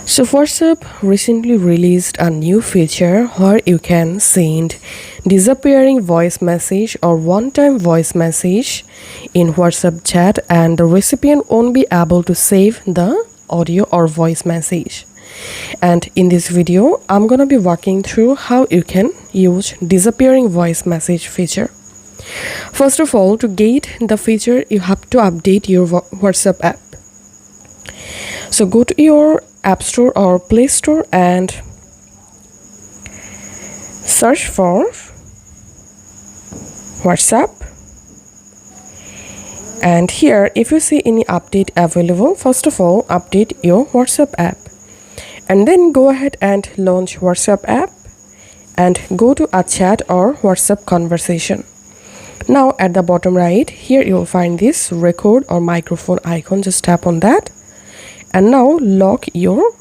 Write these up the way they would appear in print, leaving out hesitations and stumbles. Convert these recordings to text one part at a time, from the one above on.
So WhatsApp recently released a new feature where you can send disappearing voice message or one-time voice message in WhatsApp chat, and the recipient won't be able to save the audio or voice message. And in this video, I'm gonna be walking through how you can use disappearing voice message feature. First of all, to get the feature, you have to update your WhatsApp app. So go to your App Store or Play Store and search for WhatsApp. And here, if you see any update available, first of all, update your WhatsApp app. And then go ahead and launch WhatsApp app and go to a chat or WhatsApp conversation. Now at the bottom right, here you will find this record or microphone icon. Just tap on that. And now lock your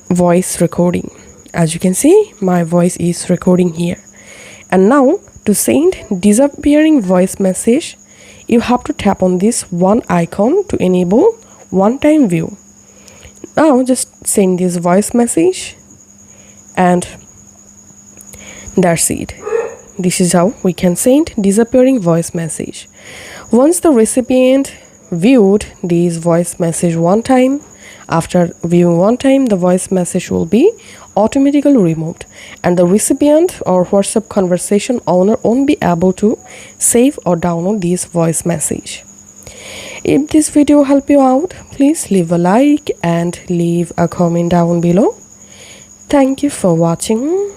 voice recording. As you can see, my voice is recording here. And now to send disappearing voice message, you have to tap on this one icon to enable one-time view. Now just send this voice message and that's it. This is how we can send disappearing voice message. Once the recipient viewed this voice message one time, after viewing one time, the voice message will be automatically removed and the recipient or WhatsApp conversation owner won't be able to save or download this voice message. If this video helped you out, please leave a like and leave a comment down below. Thank you for watching.